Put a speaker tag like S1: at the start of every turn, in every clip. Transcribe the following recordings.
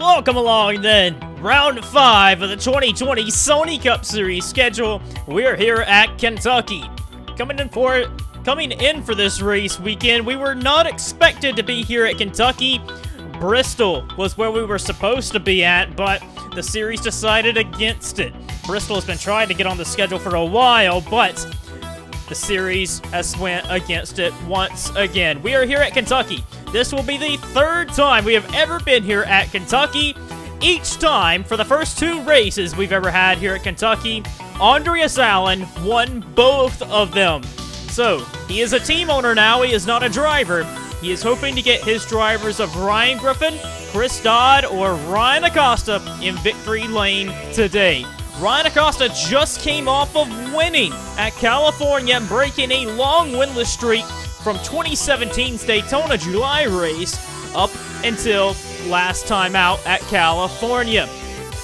S1: Welcome along then. Round 5 of the 2020 Sony Cup Series schedule. We're here at Kentucky. Coming in for this race weekend, we were not expected to be here at Kentucky. Bristol was where we were supposed to be at, but the series decided against it. Bristol has been trying to get on the schedule for a while, but the series has went against it once again. We are here at Kentucky. This will be the third time we have ever been here at Kentucky. Each time, for the first 2 races we've ever had here at Kentucky, Andreas Allen won both of them. So, he is a team owner now, he is not a driver. He is hoping to get his drivers of Ryan Griffin, Chris Dodd, or Ryan Acosta in victory lane today. Ryan Acosta just came off of winning at California and breaking a long winless streak from 2017's Daytona July race up until last time out at California.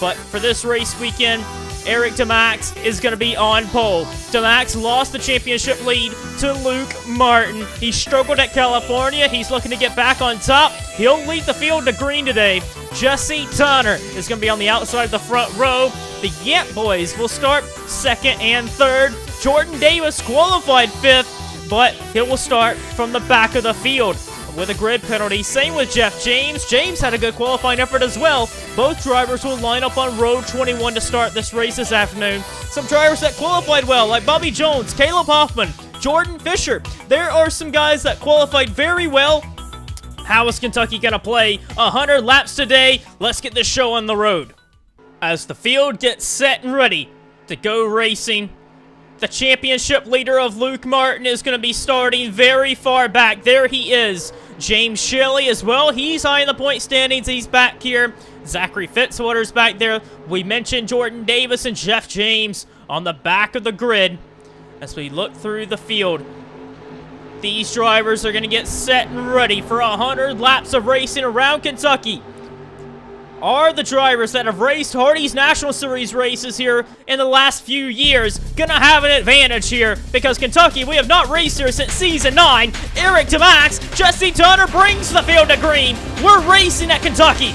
S1: But for this race weekend, Eric DeMax is going to be on pole. DeMax lost the championship lead to Luke Martin. He struggled at California. He's looking to get back on top. He'll lead the field to green today. Jesse Tunner is going to be on the outside of the front row. The Yant boys will start 2nd and 3rd. Jordan Davis qualified 5th, but he will start from the back of the field with a grid penalty. Same with Jeff James. James had a good qualifying effort as well. Both drivers will line up on row 21 to start this race this afternoon. Some drivers that qualified well, like Bobby Jones, Caleb Hoffman, Jordan Fisher. There are some guys that qualified very well. How is Kentucky going to play 100 laps today? Let's get this show on the road. As the field gets set and ready to go racing, the championship leader of Luke Martin is going to be starting very far back. There he is. James Shelley as well. He's high in the point standings. He's back here. Zachary Fitzwater's back there. We mentioned Jordan Davis and Jeff James on the back of the grid. As we look through the field, these drivers are going to get set and ready for 100 laps of racing around Kentucky. Are the drivers that have raced Hardy's National Series races here in the last few years gonna have an advantage here? Because Kentucky, we have not raced here since Season 9. Eric DeMax, Jesse Tunner brings the field to green. We're racing at Kentucky.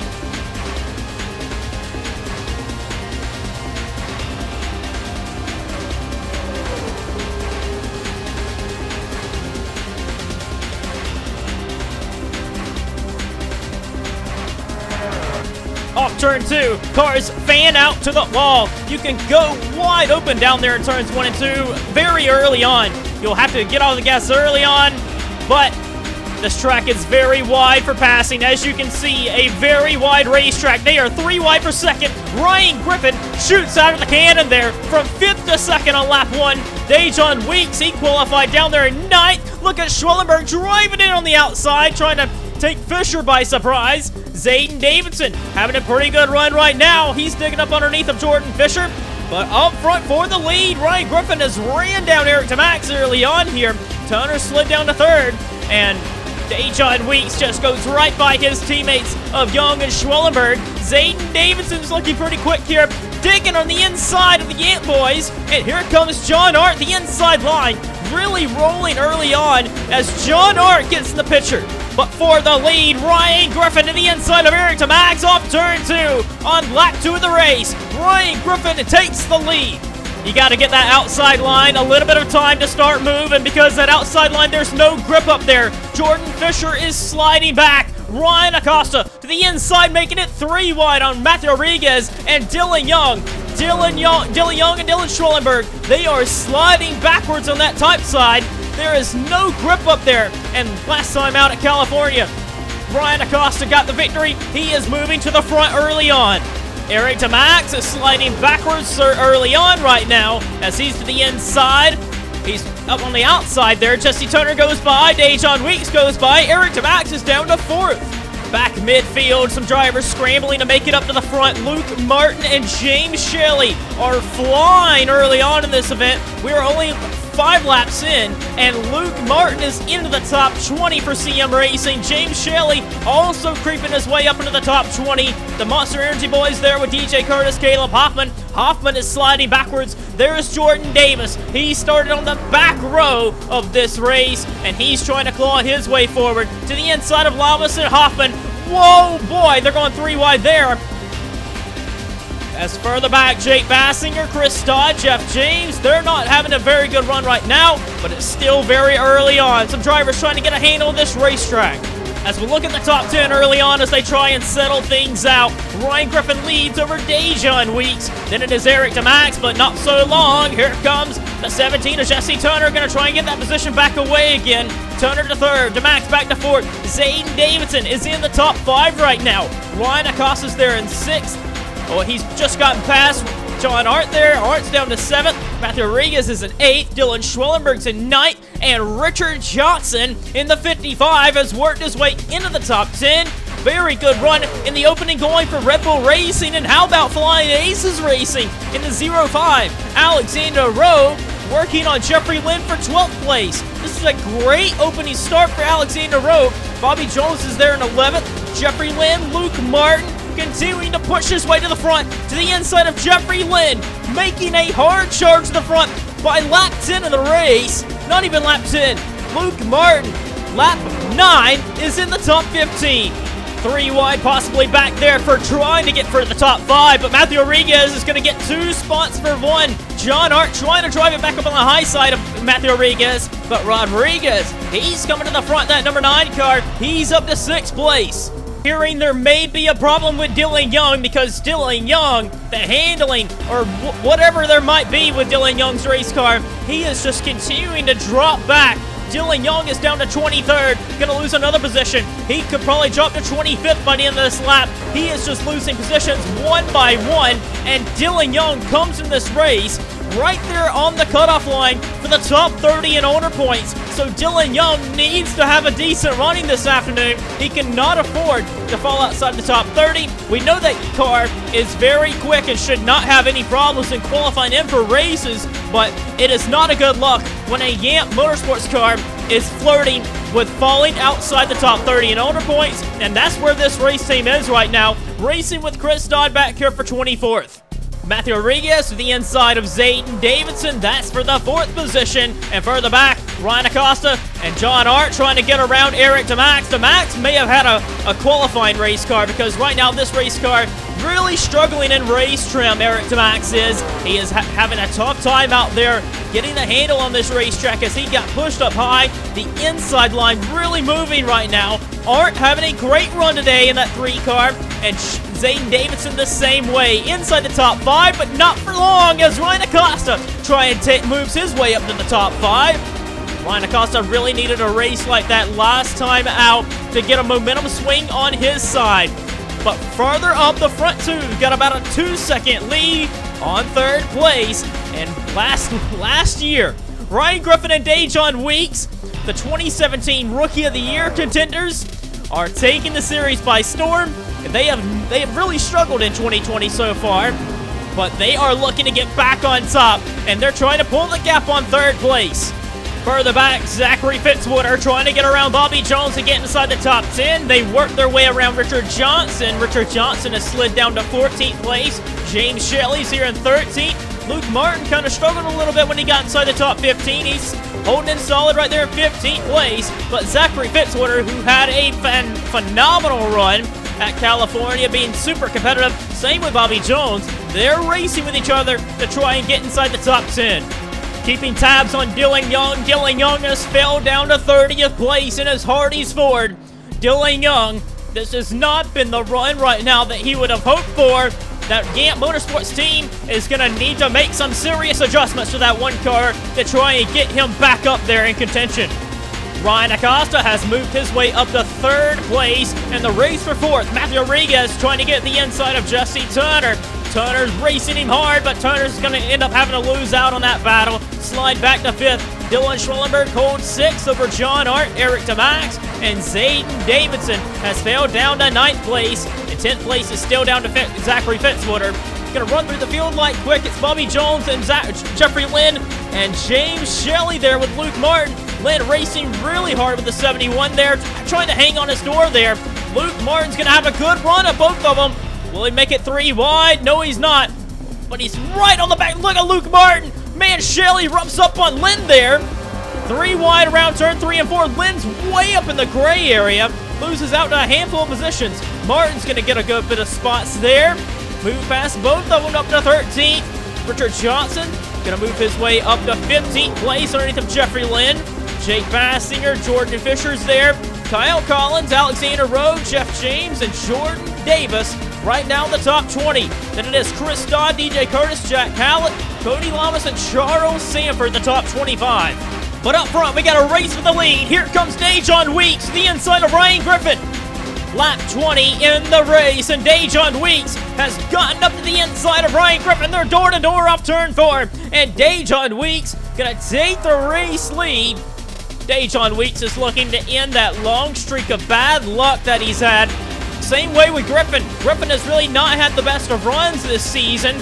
S1: Off turn 2, cars fan out to the wall. You can go wide open down there in turns 1 and 2 very early on. You'll have to get off the gas early on, but this track is very wide for passing. As you can see, a very wide racetrack. They are 3 wide for 2nd. Ryan Griffin shoots out of the cannon there from 5th to 2nd on lap 1. Dejon Weeks, he qualified down there in 9th. Look at Schwellenberg driving in on the outside, trying to take Fisher by surprise. Zayden Davidson having a pretty good run right now. He's digging up underneath of Jordan Fisher. But up front for the lead, Ryan Griffin has ran down Eric DeMax early on here. Tunner slid down to 3rd. And Dejon Weeks just goes right by his teammates of Young and Schwellenberg. Zayden Davidson's looking pretty quick here, digging on the inside of the Yant boys. And here comes John Art, the inside line, really rolling early on as John Art gets in the picture. But for the lead, Ryan Griffin to the inside of Eric DeMax off turn 2 on lap 2 of the race. Ryan Griffin takes the lead. You got to get that outside line, a little bit of time to start moving because that outside line, there's no grip up there. Jordan Fisher is sliding back. Ryan Acosta to the inside, making it 3 wide on Matthew Rodriguez and Dylan Young. Dylan Young and Dylan Schwellenberg, they are sliding backwards on that type side. There is no grip up there. And last time out at California, Ryan Acosta got the victory. He is moving to the front early on. Eric DeMax is sliding backwards early on right now as he's to the inside. He's up on the outside there. Jesse Tunner goes by. Dejon Weeks goes by. Eric DeMax is down to 4th. Back midfield, some drivers scrambling to make it up to the front. Luke Martin and James Shelley are flying early on in this event. We are only 5 laps in, and Luke Martin is into the top 20 for CM Racing. James Shelley also creeping his way up into the top 20. The Monster Energy boys there with DJ Curtis, Caleb Hoffman. Hoffman is sliding backwards. There's Jordan Davis. He started on the back row of this race, and he's trying to claw his way forward to the inside of Lamas and Hoffman. Whoa, boy, they're going 3 wide there. As further back, Jake Bassinger, Chris Dodd, Jeff James, they're not having a very good run right now, but it's still very early on. Some drivers trying to get a handle on this racetrack. As we look at the top 10 early on as they try and settle things out, Ryan Griffin leads over Dejon Weeks. Then it is Eric DeMax, but not so long. Here comes the 17 of Jesse Turner, going to try and get that position back away again. Turner to third, DeMax back to fourth. Zayden Davidson is in the top 5 right now. Ryan Acosta's there in 6th. Oh, he's just gotten past John Art there. Art's down to 7th. Matthew Rodriguez is in 8th. Dylan Schwellenberg's in 9th. And Richard Johnson in the 55 has worked his way into the top 10. Very good run in the opening going for Red Bull Racing. And how about Flying Aces Racing in the 05? Alexander Rowe working on Jeffrey Lynn for 12th place. This is a great opening start for Alexander Rowe. Bobby Jones is there in 11th. Jeffrey Lynn, Luke Martin continuing to push his way to the front, to the inside of Jeffrey Lynn, making a hard charge to the front by lap 10 of the race. Not even lap 10. Luke Martin, lap 9, is in the top 15. 3 wide, possibly back there for trying to get for the top 5, but Matthew Rodriguez is going to get 2 spots for 1. John Hart trying to drive it back up on the high side of Matthew Rodriguez, but Rodriguez, he's coming to the front, that number 9 car. He's up to 6th place. Hearing there may be a problem with Dylan Young because Dylan Young, the handling or whatever there might be with Dylan Young's race car, he is just continuing to drop back. Dylan Young is down to 23rd, going to lose another position. He could probably drop to 25th by the end of this lap. He is just losing positions one by one, and Dylan Young comes in this race right there on the cutoff line for the top 30 in owner points. So Dylan Young needs to have a decent running this afternoon. He cannot afford to fall outside the top 30. We know that car is very quick and should not have any problems in qualifying in for races, but it is not a good luck when a Yamp Motorsports car is flirting with falling outside the top 30 in owner points, and that's where this race team is right now, racing with Chris Dodd back here for 24th. Matthew Rodriguez to the inside of Zayden Davidson. That's for the 4th position. And further back, Ryan Acosta and John Art trying to get around Eric DeMax. DeMax may have had a qualifying race car because right now this race car really struggling in race trim. Eric DeMax is. He is having a tough time out there getting the handle on this racetrack as he got pushed up high. The inside line really moving right now. Art having a great run today in that 3 car. And Zayden Davidson the same way. Inside the top 5, but not for long as Ryan Acosta moves his way up to the top 5. Ryan Acosta really needed a race like that last time out to get a momentum swing on his side. But farther up the front 2, got about a 2-second lead on 3rd place. And last year, Ryan Griffin and Dejon Weeks, the 2017 Rookie of the Year contenders, are taking the series by storm. They have really struggled in 2020 so far, but they are looking to get back on top, and they're trying to pull the gap on 3rd place. Further back, Zachary Fitzwater trying to get around Bobby Jones and get inside the top 10. They work their way around Richard Johnson. Richard Johnson has slid down to 14th place. James Shelley's here in 13th. Luke Martin kind of struggled a little bit when he got inside the top 15. He's holding in solid right there in 15th place. But Zachary Fitzwater, who had a phenomenal run at California, being super competitive, same with Bobby Jones, they're racing with each other to try and get inside the top 10. Keeping tabs on Dylan Young. Dylan Young has fell down to 30th place in his Hardee's Ford. Dylan Young, this has not been the run right now that he would have hoped for. That Yamp Motorsports team is going to need to make some serious adjustments to that 1 car to try and get him back up there in contention. Ryan Acosta has moved his way up to 3rd place in the race for 4th. Matthew Rodriguez trying to get the inside of Jesse Turner. Turner's racing him hard, but Turner's going to end up having to lose out on that battle. Slide back to 5th. Dylan Schwellenberg holds 6th over John Art, Eric DeMax, and Zayden Davidson has failed down to 9th place. And 10th place is still down to Zachary Fitzwater. Going to run through the field like quick. It's Bobby Jones and Jeffrey Lynn and James Shelley there with Luke Martin. Lynn racing really hard with the 71 there, trying to hang on his door there. Luke Martin's going to have a good run at both of them. Will he make it 3 wide? No, he's not. But he's right on the back. Look at Luke Martin. Man, Shelley rumps up on Lynn there. 3 wide around turn 3 and 4. Lynn's way up in the gray area. loses out to a handful of positions. Martin's going to get a good bit of spots there. Move past both of them up to 13th. Richard Johnson going to move his way up to 15th place underneath of Jeffrey Lynn. Jake Bassinger, Jordan Fisher's there. Kyle Collins, Alexander Rowe, Jeff James, and Jordan Davis right now in the top 20. Then it is Chris Dodd, DJ Curtis, Jack Hallett, Cody Lamas, and Charles Sanford, the top 25. But up front, we got a race for the lead. Here comes Dejon Weeks, the inside of Ryan Griffin. Lap 20 in the race, and Dejon Weeks has gotten up to the inside of Ryan Griffin. They're door-to-door off turn 4, and Dejon Weeks gonna take the race lead. Dejon Weeks is looking to end that long streak of bad luck that he's had. Same way with Griffin. Griffin has really not had the best of runs this season.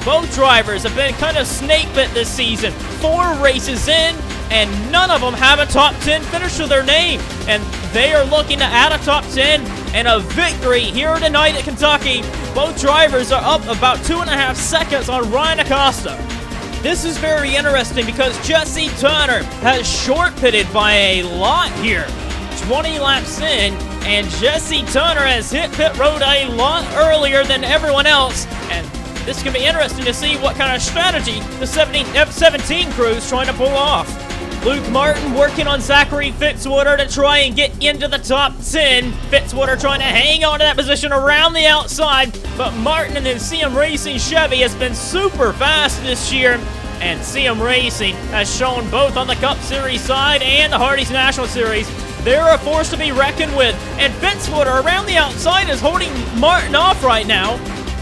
S1: Both drivers have been kind of snake bit this season. 4 races in, and none of them have a top 10 finish to their name. And they are looking to add a top 10 and a victory here tonight at Kentucky. Both drivers are up about 2.5 seconds on Ryan Acosta. This is very interesting because Jesse Turner has short pitted by a lot here. 20 laps in, and Jesse Turner has hit pit road a lot earlier than everyone else. And this can be interesting to see what kind of strategy the F17 crew is trying to pull off. Luke Martin working on Zachary Fitzwater to try and get into the top 10. Fitzwater trying to hang on to that position around the outside, but Martin and then CM Racing Chevy has been super fast this year, and CM Racing has shown both on the Cup Series side and the Hardee's National Series they're a force to be reckoned with, and Fitzwater around the outside is holding Martin off right now.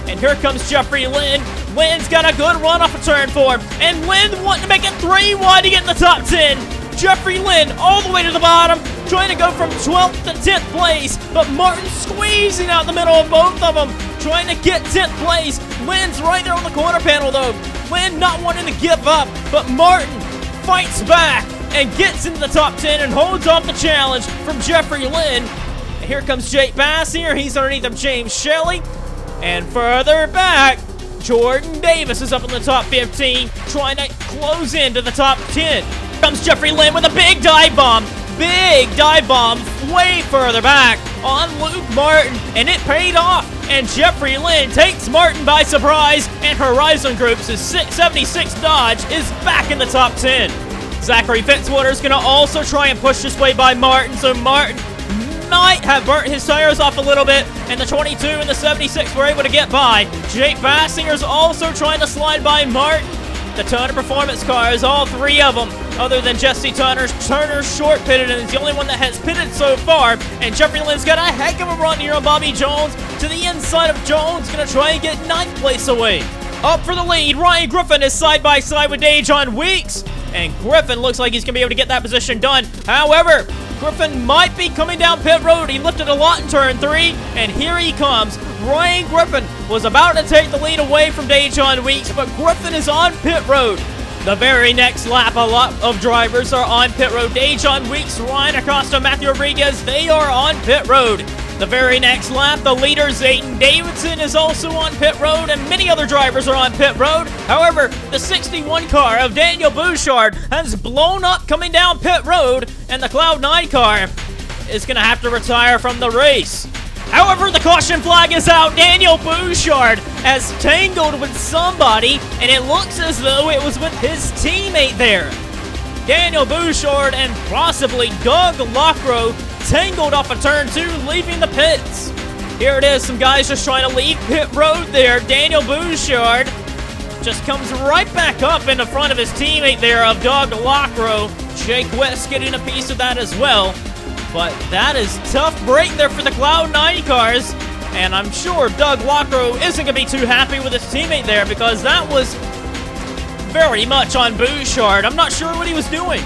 S1: And here comes Jeffrey Lynn. Lynn's got a good run off of turn 4, and Lynn wanting to make it 3 wide to get in the top 10. Jeffrey Lynn all the way to the bottom, trying to go from 12th to 10th place, but Martin squeezing out the middle of both of them, trying to get 10th place. Lynn's right there on the corner panel though. Lynn not wanting to give up, but Martin fights back and gets into the top 10 and holds off the challenge from Jeffrey Lynn. And here comes Jake Bassinger. He's underneath of James Shelley. And further back, Jordan Davis is up in the top 15, trying to close into the top 10. Here comes Jeffrey Lynn with a big dive bomb. Big dive bomb way further back on Luke Martin, and it paid off. And Jeffrey Lynn takes Martin by surprise, and Horizon Group's 76 Dodge is back in the top 10. Zachary Fitzwater is going to also try and push his way by Martin, so Martin might have burnt his tires off a little bit, and the 22 and the 76 were able to get by. Jake Bassinger's also trying to slide by Martin. The Turner Performance cars, all 3 of them, other than Jesse Turner's short pitted, and is the only one that has pitted so far. And Jeffrey Lynn's got a heck of a run here on Bobby Jones to the inside of Jones, going to try and get 9th place away. Up for the lead, Ryan Griffin is side by side with Dejon Weeks, and Griffin looks like he's going to be able to get that position done. However, Griffin might be coming down pit road. He lifted a lot in turn 3, and here he comes. Ryan Griffin was about to take the lead away from Dejon Weeks, but Griffin is on pit road. The very next lap, a lot of drivers are on pit road. Dejon Weeks, Ryan Acosta, Matthew Rodriguez, they are on pit road. The very next lap, the leader, Zayden Davidson, is also on pit road, and many other drivers are on pit road. However, the 61 car of Daniel Bouchard has blown up coming down pit road, and the Cloud9 car is going to have to retire from the race. However, the caution flag is out. Daniel Bouchard has tangled with somebody, and it looks as though it was with his teammate there. Daniel Bouchard and possibly Doug Lockrow tangled off of turn 2, leaving the pits. Here it is, some guys just trying to leave pit road there. Daniel Bouchard just comes right back up in the front of his teammate there of Doug Lockrow. Jake West getting a piece of that as well. But that is tough break there for the Cloud9 cars. And I'm sure Doug Lockrow isn't going to be too happy with his teammate there, because that was very much on Bouchard. I'm not sure what he was doing.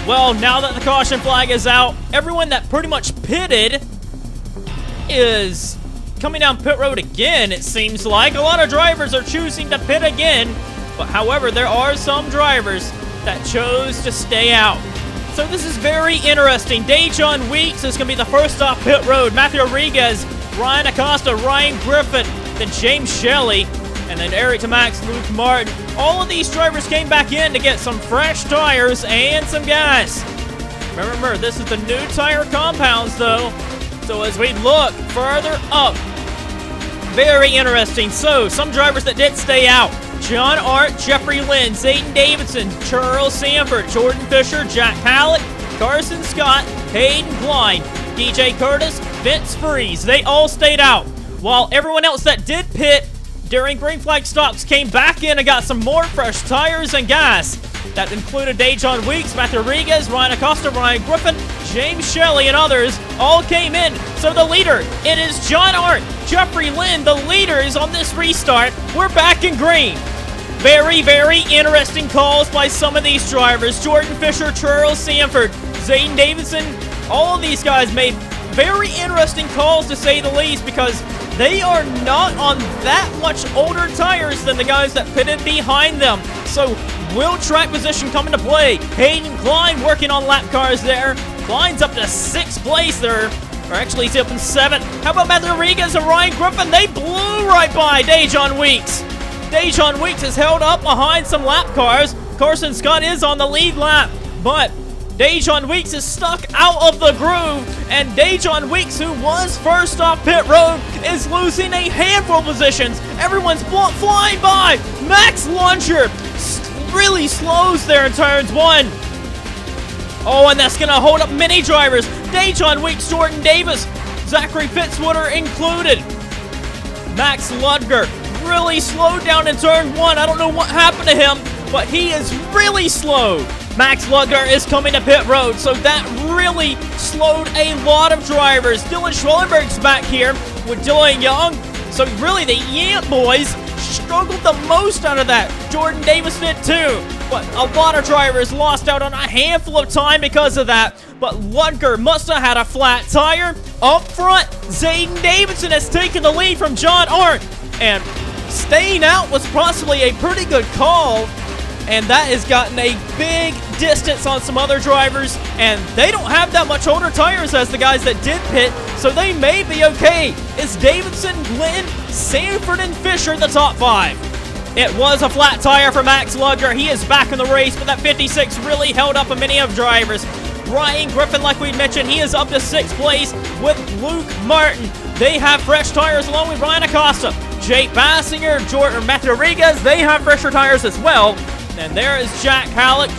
S1: Well, now that the caution flag is out, everyone that pretty much pitted is coming down pit road again, it seems like. A lot of drivers are choosing to pit again, but however, there are some drivers that chose to stay out. So this is very interesting. Dejon Weeks is going to be the first off pit road. Matthew Rodriguez, Ryan Acosta, Ryan Griffin, then James Shelley, and then Eric Tamax, Luke Martin. All of these drivers came back in to get some fresh tires and some gas. Remember, this is the new tire compounds, though. So as we look further up, very interesting. So, some drivers that did stay out. John Art, Jeffrey Lynn, Zayden Davidson, Charles Sanford, Jordan Fisher, Jack Halleck, Carson Scott, Hayden Klein, DJ Curtis, Vince Freeze. They all stayed out. While everyone else that did pit during green flag stops came back in and got some more fresh tires and gas. That included Dejon Weeks, Matt Rodriguez, Ryan Acosta, Ryan Griffin, James Shelley, and others all came in. So the leader, it is John Art, Jeffrey Lynn, the leaders on this restart. We're back in green. Very, very interesting calls by some of these drivers. Jordan Fisher, Charles Sanford, Zayden Davidson, all of these guys made very interesting calls, to say the least, because they are not on that much older tires than the guys that pitted behind them. So, will track position come into play? Hayden Klein working on lap cars there. Klein's up to 6th place there. Or actually, he's up in 7th. How about Matt Rodriguez and Ryan Griffin? They blew right by Dejon Weeks. Dejon Weeks is held up behind some lap cars. Carson Scott is on the lead lap, but Dejon Weeks is stuck out of the groove, and Dejon Weeks, who was first off pit road, is losing a handful of positions. Everyone's flying by. Max Launcher really slows there in turns 1. Oh, and that's going to hold up many drivers. Dejon Weeks, Jordan Davis, Zachary Fitzwater included. Max Ludger really slowed down in turn 1. I don't know what happened to him, but he is really slow. Max Ludger is coming to pit road, so that really slowed a lot of drivers. Dylan Schwellenberg's back here with Dylan Young. So really, the Yant boys struggled the most out of that. Jordan Davis did too. But a lot of drivers lost out on a handful of time because of that. But Ludger must have had a flat tire. Up front, Zayden Davidson has taken the lead from John Art. And staying out was possibly a pretty good call. And that has gotten a big distance on some other drivers, and they don't have that much older tires as the guys that did pit, so they may be okay. It's Davidson, Glenn, Sanford, and Fisher the top 5. It was a flat tire for Max Ludger. He is back in the race, but that 56 really held up a many of drivers. Ryan Griffin, like we mentioned, he is up to 6th place with Luke Martin. They have fresh tires along with Ryan Acosta. Jake Bassinger, Jordan Matt Rodriguez, they have fresher tires as well. And there is Jack Halleck.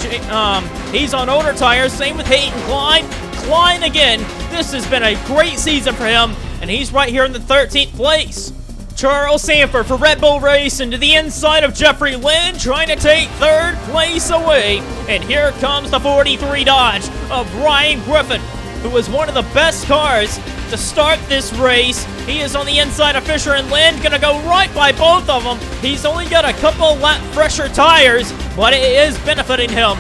S1: He's on older tires. Same with Hayden Klein. Klein again. This has been a great season for him, and he's right here in the 13th place. Charles Sanford for Red Bull Racing to the inside of Jeffrey Lynn, trying to take 3rd place away. And here comes the 43 Dodge of Ryan Griffin, who was one of the best cars to start this race. He is on the inside of Fisher and Lynn, gonna go right by both of them. He's only got a couple lap fresher tires, but it is benefiting him.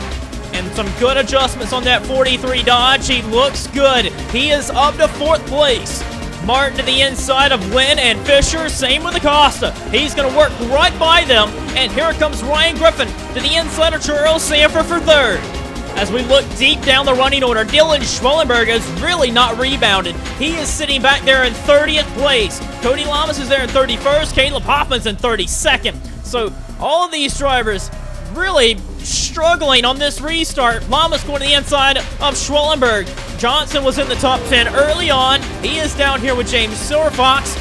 S1: And some good adjustments on that 43 Dodge. He looks good. He is up to 4th place. Martin to the inside of Lynn and Fisher, same with Acosta. He's gonna work right by them. And here comes Ryan Griffin to the inside of Charles Sanford for 3rd. As we look deep down the running order, Dylan Schwellenberg has really not rebounded. He is sitting back there in 30th place. Cody Lamas is there in 31st. Caleb Hoffman's in 32nd. So all of these drivers really struggling on this restart. Lamas going to the inside of Schwellenberg. Johnson was in the top 10 early on. He is down here with James Silverfox.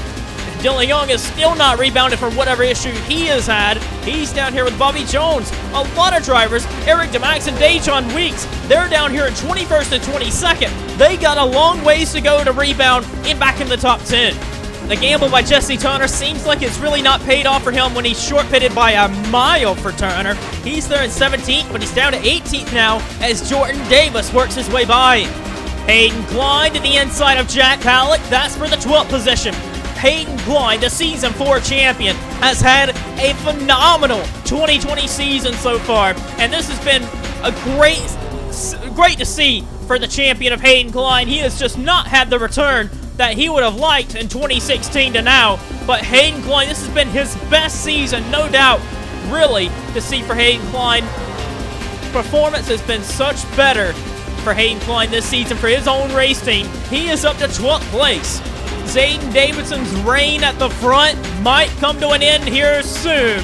S1: Dylan Young is still not rebounded from whatever issue he has had. He's down here with Bobby Jones. A lot of drivers, Eric DeMax and Dejon Weeks, they're down here in 21st and 22nd. They got a long ways to go to rebound and back in the top 10. The gamble by Jesse Turner seems like it's really not paid off for him when he's short pitted by a mile for Turner. He's there in 17th, but he's down to 18th now as Jordan Davis works his way by. Hayden Klein to the inside of Jack Halleck. That's for the 12th position. Hayden Klein, the Season 4 champion, has had a phenomenal 2020 season so far. And this has been a great to see for the champion of Hayden Klein. He has just not had the return that he would have liked in 2016 to now. But Hayden Klein, this has been his best season, no doubt, really, to see for Hayden Klein. Performance has been such better for Hayden Klein this season for his own race team. He is up to 12th place. Zayden Davidson's reign at the front might come to an end here soon.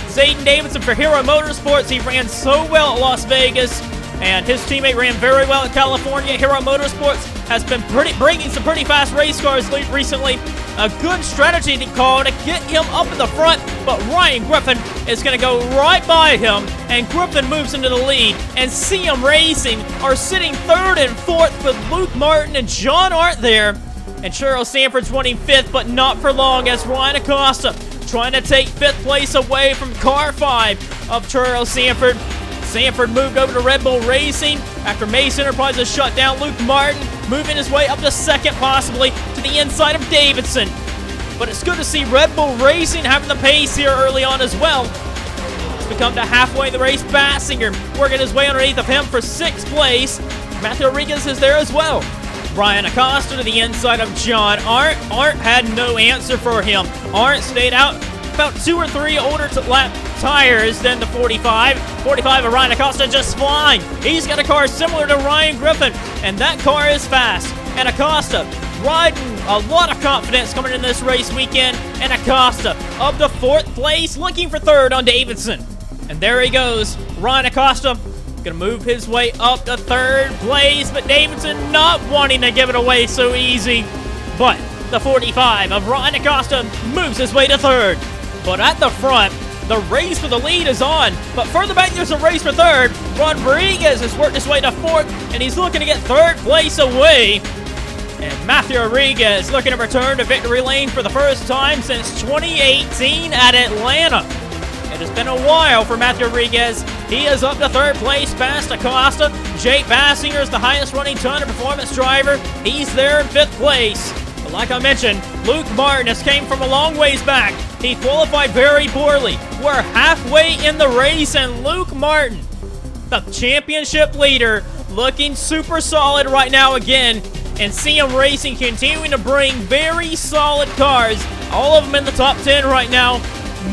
S1: Zayden Davidson for Hero Motorsports. He ran so well at Las Vegas. and his teammate ran very well at California. Hero Motorsports has been bringing some pretty fast race cars recently. A good strategy to call to get him up in the front, but Ryan Griffin is going to go right by him, and Griffin moves into the lead, and CM Racing are sitting 3rd and 4th with Luke Martin and John Art there, and Charles Sanford's running 5th, but not for long, as Ryan Acosta trying to take 5th place away from car 5 of Charles Sanford. Sanford moved over to Red Bull Racing after Mace Enterprises shut down Luke Martin, moving his way up to 2nd, possibly to the inside of Davidson. But it's good to see Red Bull Racing having the pace here early on as well. It's become to halfway in the race. Bassinger working his way underneath of him for 6th place. Matthew Rodriguez is there as well. Ryan Acosta to the inside of John Art. Art had no answer for him. Art stayed out about 2 or 3 older lap tires than the 45. 45 of Ryan Acosta just flying. He's got a car similar to Ryan Griffin, and that car is fast. And Acosta riding a lot of confidence coming in this race weekend. And Acosta up to 4th place, looking for 3rd on Davidson. And there he goes. Ryan Acosta gonna move his way up to 3rd place, but Davidson not wanting to give it away so easy. But the 45 of Ryan Acosta moves his way to 3rd. But at the front, the race for the lead is on. But further back, there's a race for 3rd. Rodriguez has worked his way to 4th, and he's looking to get 3rd place away. And Matthew Rodriguez looking to return to victory lane for the first time since 2018 at Atlanta. It has been a while for Matthew Rodriguez. He is up to 3rd place past Acosta. Jake Bassinger is the highest running ton of performance driver. He's there in 5th place. But like I mentioned, Luke Martin has came from a long ways back. He qualified very poorly. We're halfway in the race, and Luke Martin, the championship leader, looking super solid right now again. And CM Racing continuing to bring very solid cars. All of them in the top 10 right now.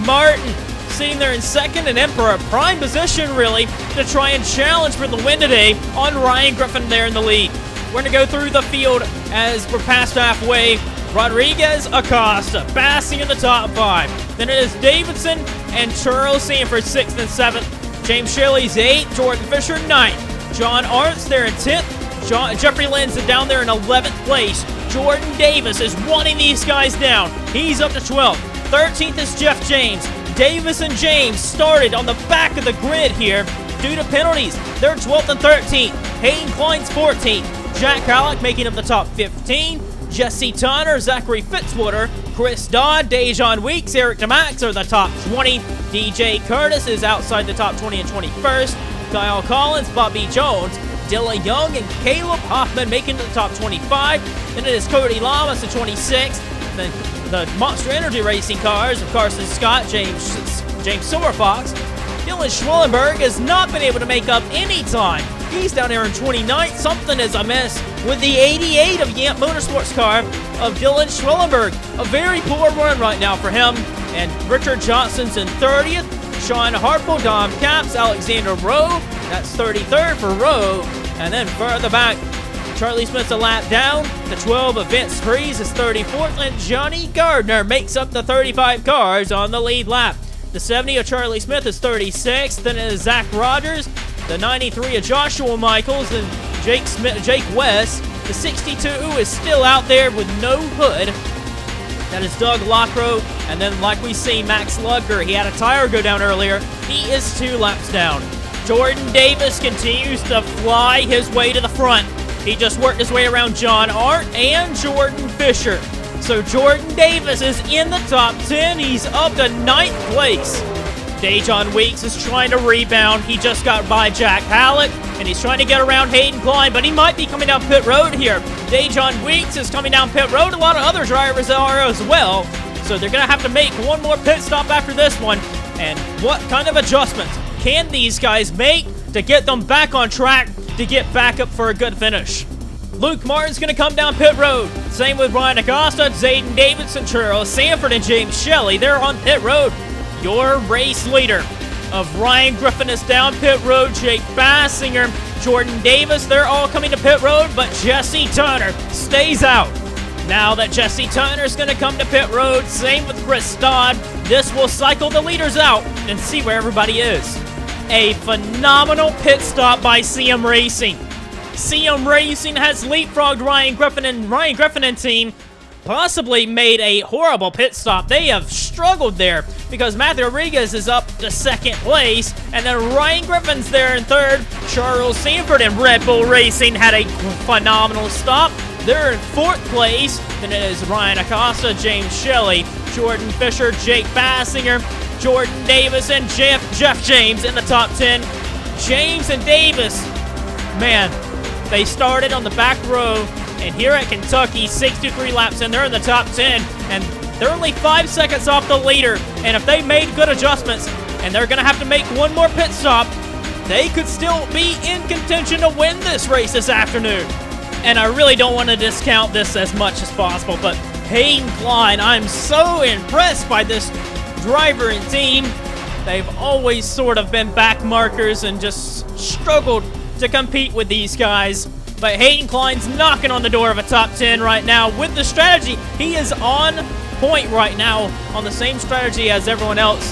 S1: Martin sitting there in 2nd and in for a prime position, really, to try and challenge for the win today on Ryan Griffin there in the lead. We're going to go through the field as we're past halfway. Rodriguez, Acosta, passing in the top 5. Then it is Davidson and Charles Sanford 6th and 7th. James Shelley's 8th, Jordan Fisher 9th. John Arntz there in 10th. Jeffrey Lynn's down there in 11th place. Jordan Davis is wanting these guys down. He's up to 12th. 13th is Jeff James. Davis and James started on the back of the grid here due to penalties. They're 12th and 13th. Hayden Klein's 14th. Jack Halleck making up the top 15. Jesse Tunner, Zachary Fitzwater, Chris Dodd, Dejon Weeks, Eric DeMax are the top 20. DJ Curtis is outside the top 20 and 21st. Kyle Collins, Bobby Jones, Dylan Young, and Caleb Hoffman making the top 25. Then it is Cody Lamas at 26th. Then the Monster Energy Racing cars of Carson Scott, James Silverfox. Dylan Schwellenberg has not been able to make up any time. He's down there in 29th. Something is amiss with the 88 of Yamp Motorsports car of Dylan Schwellenberg. A very poor run right now for him. And Richard Johnson's in 30th. Sean Harpo, Dom Caps, Alexander Rowe. That's 33rd for Rowe. And then further back, Charlie Smith's a lap down. The 12 of Vince Freeze is 34th. And Johnny Gardner makes up the 35 cars on the lead lap. The 70 of Charlie Smith is 36th. Then it is Zach Rogers. The 93 of Joshua Michaels and Jake West. The 62 is still out there with no hood. That is Doug Lockrow. And then, like we see, Max Lugger. He had a tire go down earlier. He is 2 laps down. Jordan Davis continues to fly his way to the front. He just worked his way around John Art and Jordan Fisher. So Jordan Davis is in the top 10. He's up to 9th place. Dejon Weeks is trying to rebound. He just got by Jack Halleck, and he's trying to get around Hayden Klein, but he might be coming down pit road here. Dejon Weeks is coming down pit road. A lot of other drivers are as well. So they're going to have to make one more pit stop after this one. And what kind of adjustments can these guys make to get them back on track to get back up for a good finish? Luke Martin's going to come down pit road. Same with Ryan Acosta, Zayden Davidson, Charles Sanford, and James Shelley. They're on pit road. Your race leader of Ryan Griffin is down pit road. Jake Bassinger, Jordan Davis, they're all coming to pit road, but Jesse Turner stays out. Now that Jesse Turner's going to come to pit road, same with Chris Dodd. This will cycle the leaders out and see where everybody is. a phenomenal pit stop by CM Racing. CM Racing has leapfrogged Ryan Griffin and team, possibly made a horrible pit stop. They have struggled there because Matthew Rodriguez is up to second place, and then Ryan Griffin's there in third. Charles Sanford and Red Bull Racing had a phenomenal stop. They're in fourth place. Then it is Ryan Acosta, James Shelley, Jordan Fisher, Jake Bassinger, Jordan Davis, and Jeff James in the top 10. James and Davis, man, they started on the back row, and here at Kentucky, 63 laps in, they're in the top 10, and they're only 5 seconds off the leader. And if they made good adjustments, and they're going to have to make one more pit stop, they could still be in contention to win this race this afternoon. And I really don't want to discount this as much as possible, but Hayden Klein, I'm so impressed by this driver and team. They've always sort of been back markers and just struggled to compete with these guys. But Hayden Klein's knocking on the door of a top 10 right now with the strategy. He is on point right now on the same strategy as everyone else,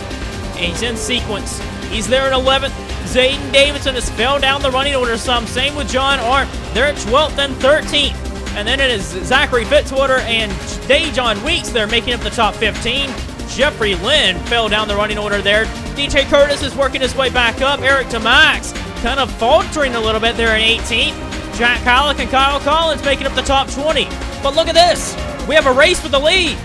S1: and he's in sequence. He's there in 11th. Zayden Davidson has fell down the running order some. Same with John Arndt. They're at 12th and 13th. And then it is Zachary Fitzwater and Dejon Weeks. They're making up the top 15. Jeffrey Lynn fell down the running order there. DJ Curtis is working his way back up. Eric DeMax kind of faltering a little bit there in 18th. Jack Halleck and Kyle Collins making up the top 20. But look at this. We have a race for the lead.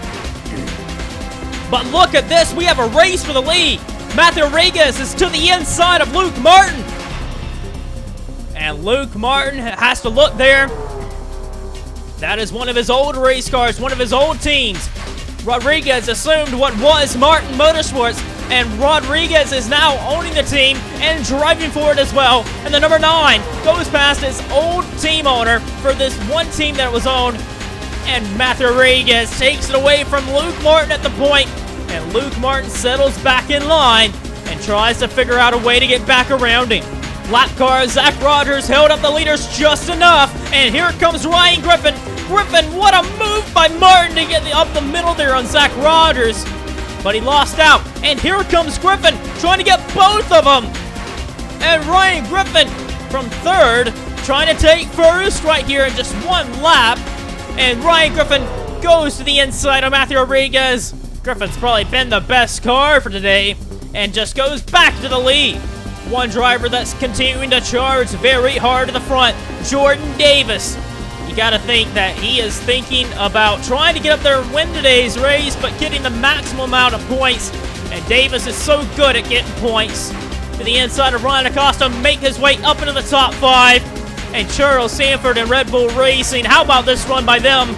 S1: But look at this. We have a race for the lead. Matthew Rodriguez is to the inside of Luke Martin. And Luke Martin has to look there. That is one of his old race cars, one of his old teams. Rodriguez assumed what was Martin Motorsports, and Rodriguez is now owning the team and driving for it as well. And the number 9 goes past his old team owner for this one team that was owned. And Matthew Rodriguez takes it away from Luke Martin at the point. And Luke Martin settles back in line and tries to figure out a way to get back around him. Lap car, Zach Rogers held up the leaders just enough. And here comes Ryan Griffin. Griffin, what a move by Martin to get up the middle there on Zach Rogers. But he lost out. And here comes Griffin trying to get both of them. And Ryan Griffin from third trying to take first right here in just one lap. And Ryan Griffin goes to the inside of Matthew Rodriguez. Griffin's probably been the best car for today and just goes back to the lead. One driver that's continuing to charge very hard to the front, Jordan Davis. You got to think that he is thinking about trying to get up there and win today's race, but getting the maximum amount of points. And Davis is so good at getting points. To the inside of Ryan Acosta, make his way up into the top 5. And Charles Sanford and Red Bull Racing, how about this run by them?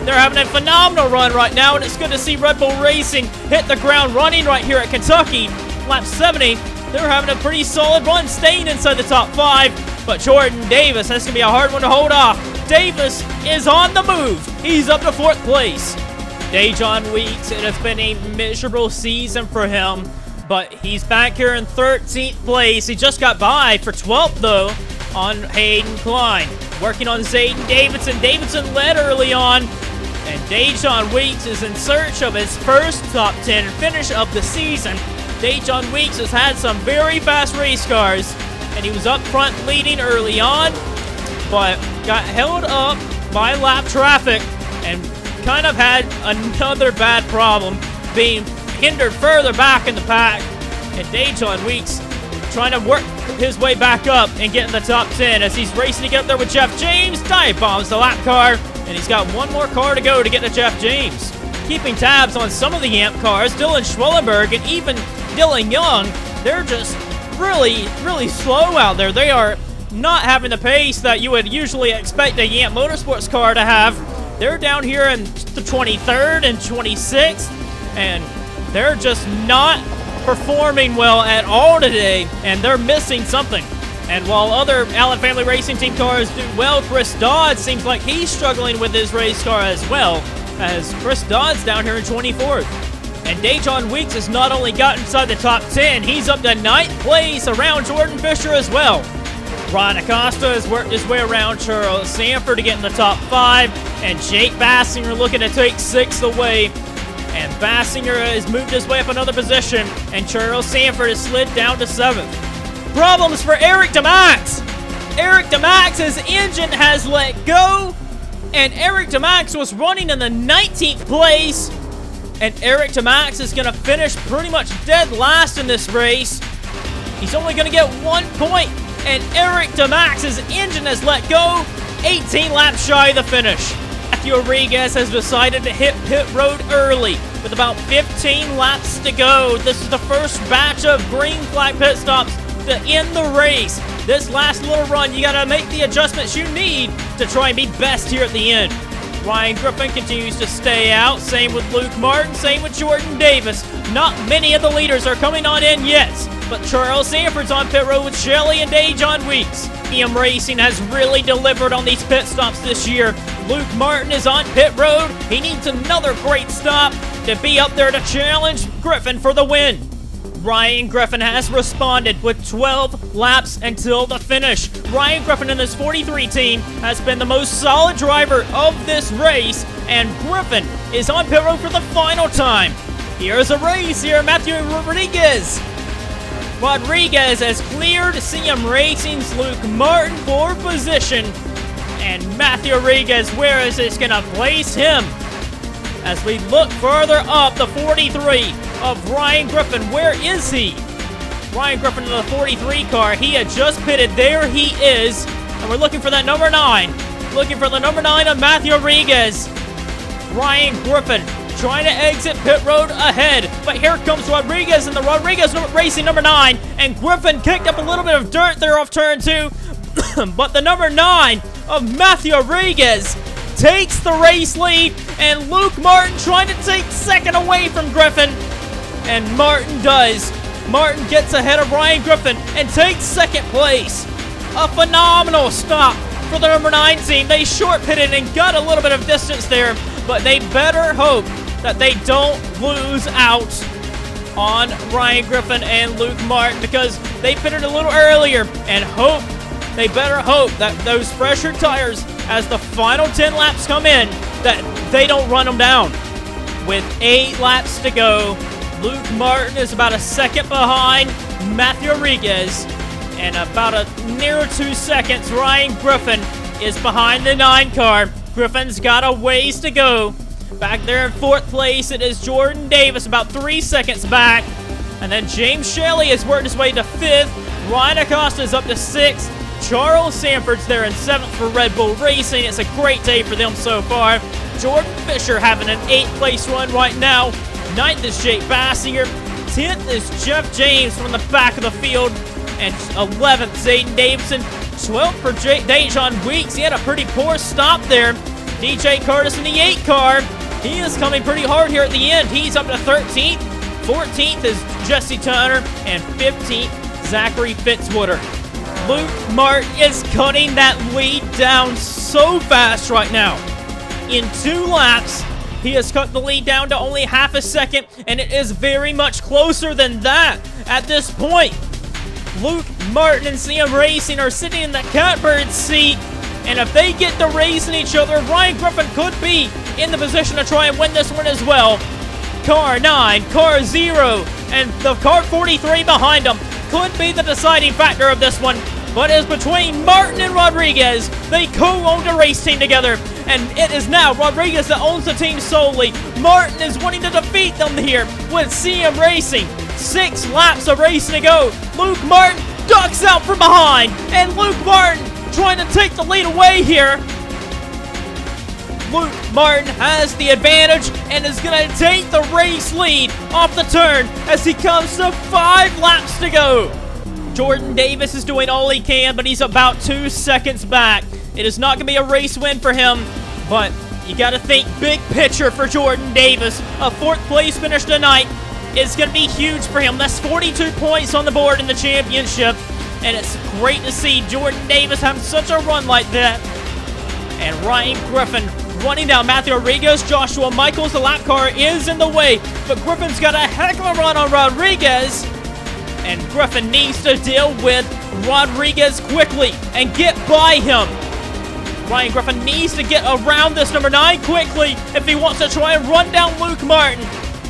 S1: They're having a phenomenal run right now, and it's good to see Red Bull Racing hit the ground running right here at Kentucky. Lap 70, they're having a pretty solid run, staying inside the top 5. But Jordan Davis, that's going to be a hard one to hold off. Davis is on the move. He's up to 4th place. Dejon Weeks, it has been a miserable season for him, but he's back here in 13th place. He just got by for 12th, though, on Hayden Klein. Working on Zayden Davidson. Davidson led early on. And Dejon Weeks is in search of his first top 10 finish of the season. Dejon Weeks has had some very fast race cars, and he was up front leading early on, but got held up by lap traffic and kind of had another bad problem, being hindered further back in the pack. And Dejon Weeks trying to work his way back up and get in the top 10 as he's racing to get up there with Jeff James. Dive bombs the lap car, and he's got one more car to go to get to Jeff James. Keeping tabs on some of the AMP cars, Dylan Schwellenberg and even Dylan Young, they're just really, really slow out there. They are not having the pace that you would usually expect a AMP Motorsports car to have. They're down here in the 23rd and 26th, and they're just not performing well at all today, and they're missing something. And while other Allen Family Racing Team cars do well, Chris Dodd seems like he's struggling with his race car as well, as Chris Dodd's down here in 24th. And Dejon Weeks has not only got inside the top 10, he's up to 9th place around Jordan Fisher as well. Ryan Acosta has worked his way around Charles Sanford to get in the top 5, and Jake Bassinger looking to take 6th away. And Bassinger has moved his way up another position, and Charles Sanford has slid down to 7th. problems for Eric DeMax. Eric DeMax's engine has let go, and Eric DeMax was running in the 19th place, and Eric DeMax is going to finish pretty much dead last in this race. He's only going to get 1 point, and Eric DeMax's engine has let go, 18 laps shy of the finish. Matthew Rodriguez has decided to hit pit road early with about 15 laps to go. This is the first batch of green flag pit stops to end the race. This last little run, you gotta make the adjustments you need to try and be best here at the end. Ryan Griffin continues to stay out. Same with Luke Martin, same with Jordan Davis. Not many of the leaders are coming on in yet, but Charles Sanford's on pit road with Shelley and Dejon Weeks. EM Racing has really delivered on these pit stops this year. Luke Martin is on pit road. He needs another great stop to be up there to challenge Griffin for the win. Ryan Griffin has responded with 12 laps until the finish. Ryan Griffin and his 43 team has been the most solid driver of this race, and Griffin is on pit road for the final time. Here's a race here, Matthew Rodriguez. Rodriguez has cleared CM Racing's Luke Martin for position, and Matthew Rodriguez, where is this going to place him? As we look further up, the 43 of Ryan Griffin, where is he? Ryan Griffin in the 43 car, he had just pitted, there he is, and we're looking for that number 9. Looking for the number 9 of Matthew Rodriguez. Ryan Griffin trying to exit pit road ahead, but here comes Rodriguez in the Rodriguez Racing number 9, and Griffin kicked up a little bit of dirt there off turn 2, but the number 9 of Matthew Rodriguez takes the race lead, and Luke Martin trying to take second away from Griffin, and Martin does. Martin gets ahead of Ryan Griffin and takes second place. A phenomenal stop for the number 9 team. They short pitted and got a little bit of distance there, but they better hope that they don't lose out on Ryan Griffin and Luke Martin, because they pitted a little earlier, and they better hope that those fresher tires, as the final 10 laps come in, that they don't run them down. With 8 laps to go, Luke Martin is about a second behind Matthew Rodriguez, and about near 2 seconds, Ryan Griffin is behind the 9 car. Griffin's got a ways to go. Back there in 4th place, it is Jordan Davis, about 3 seconds back. And then James Shelley has worked his way to 5th. Ryan Acosta is up to 6th. Charles Sanford's there in 7th for Red Bull Racing. It's a great day for them so far. Jordan Fisher having an 8th place run right now. 9th is Jake Bassinger. 10th is Jeff James from the back of the field. And 11th, Zayden Davidson. 12th for Dejon Weeks. He had a pretty poor stop there. DJ Curtis in the 8 car. He is coming pretty hard here at the end. He's up to 13th. 14th is Jesse Turner. And 15th, Zachary Fitzwater. Luke Martin is cutting that lead down so fast right now. In 2 laps, he has cut the lead down to only half a second, and it is very much closer than that at this point. Luke Martin and CM Racing are sitting in the catbird seat, and if they get to racing each other, Ryan Griffin could be in the position to try and win this one as well. Car 9, car 0, and the car 43 behind them could be the deciding factor of this one. But it's between Martin and Rodriguez. They co-owned a race team together, and it is now Rodriguez that owns the team solely. Martin is wanting to defeat them here with CM Racing. 6 laps of racing to go. Luke Martin ducks out from behind, and Luke Martin trying to take the lead away here. Luke Martin has the advantage and is going to take the race lead off the turn as he comes to 5 laps to go. Jordan Davis is doing all he can, but he's about 2 seconds back. It is not going to be a race win for him, but you got to think big picture for Jordan Davis. A 4th place finish tonight is going to be huge for him. That's 42 points on the board in the championship, and it's great to see Jordan Davis have such a run like that. And Ryan Griffin running down Matthew Rodriguez. Joshua Michaels, the lap car, is in the way, but Griffin's got a heck of a run on Rodriguez, and Griffin needs to deal with Rodriguez quickly and get by him. Ryan Griffin needs to get around this number 9 quickly if he wants to try and run down Luke Martin.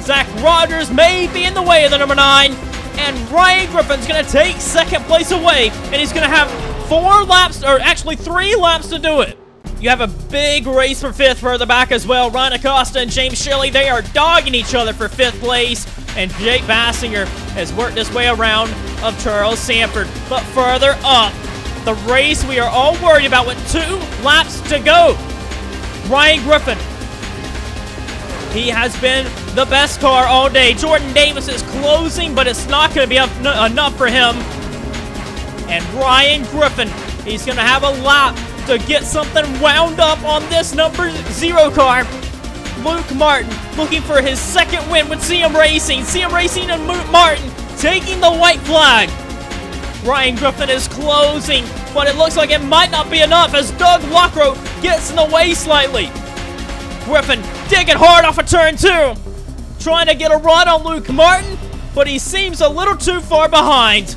S1: Zach Rogers may be in the way of the number 9, And Ryan Griffin's going to take second place away, and he's going to have 4 laps, or actually 3 laps to do it. You have a big race for 5th further back as well. Ryan Acosta and James Shirley, they are dogging each other for 5th place. And Jake Bassinger has worked his way around of Charles Sanford. But further up, the race we are all worried about with 2 laps to go. Ryan Griffin. He has been the best car all day. Jordan Davis is closing, but it's not going to be enough for him. And Ryan Griffin, he's going to have a lap to get something wound up on this number 0 car. Luke Martin looking for his 2nd win with CM Racing. CM Racing and Martin taking the white flag. Ryan Griffin is closing, but it looks like it might not be enough as Doug Lockrow gets in the way slightly. Griffin digging hard off of turn 2. Trying to get a run on Luke Martin, but he seems a little too far behind.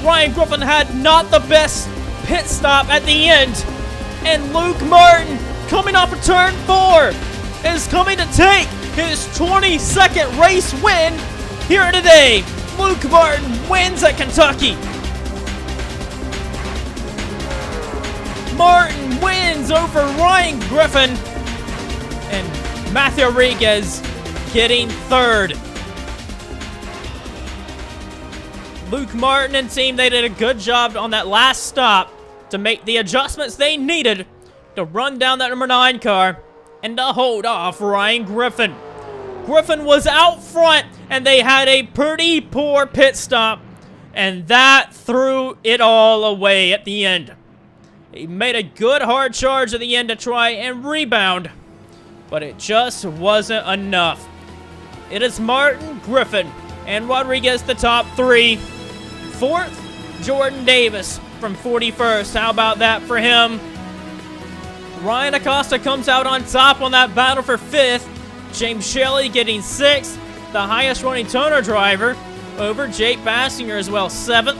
S1: Ryan Griffin had not the best pit stop at the end. And Luke Martin, coming off of turn 4, is coming to take his 22nd race win here today. Luke Martin wins at Kentucky. Martin wins over Ryan Griffin. And Matthew Rodriguez getting 3rd. Luke Martin and team, they did a good job on that last stop to make the adjustments they needed to run down that number 9 car and to hold off Ryan Griffin. Griffin was out front, and they had a pretty poor pit stop, and that threw it all away at the end. He made a good hard charge at the end to try and rebound, but it just wasn't enough. It is Martin, Griffin, and Rodriguez the top 3. 4th, Jordan Davis from 41st. How about that for him? Ryan Acosta comes out on top on that battle for 5th. James Shelley getting 6th, the highest running toner driver, over Jake Bassinger as well, 7th.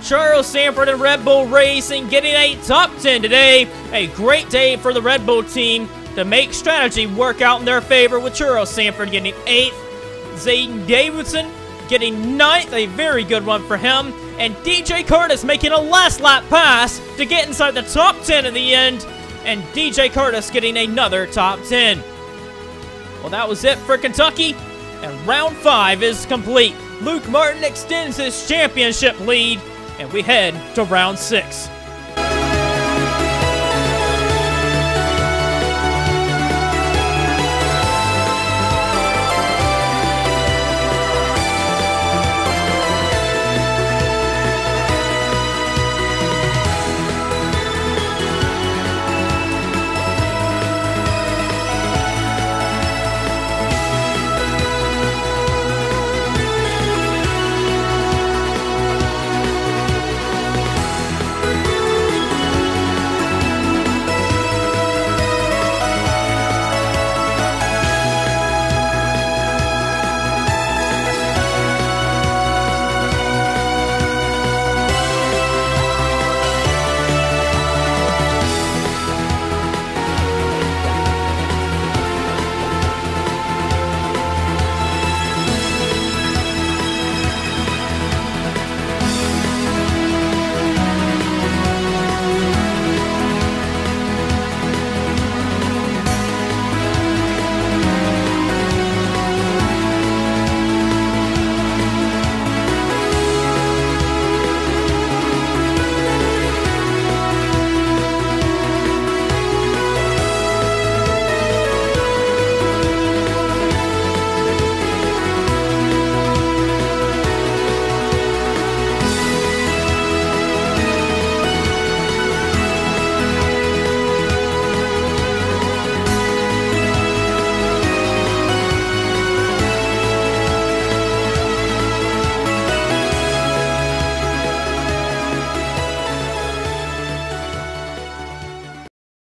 S1: Charles Sanford and Red Bull Racing getting a top 10 today. A great day for the Red Bull team to make strategy work out in their favor, with Charles Sanford getting 8th. Zayden Davidson getting 9th, a very good one for him. And DJ Curtis making a last lap pass to get inside the top 10 in the end. And DJ Curtis getting another top 10. Well, that was it for Kentucky, and round 5 is complete. Luke Martin extends his championship lead, and we head to round 6.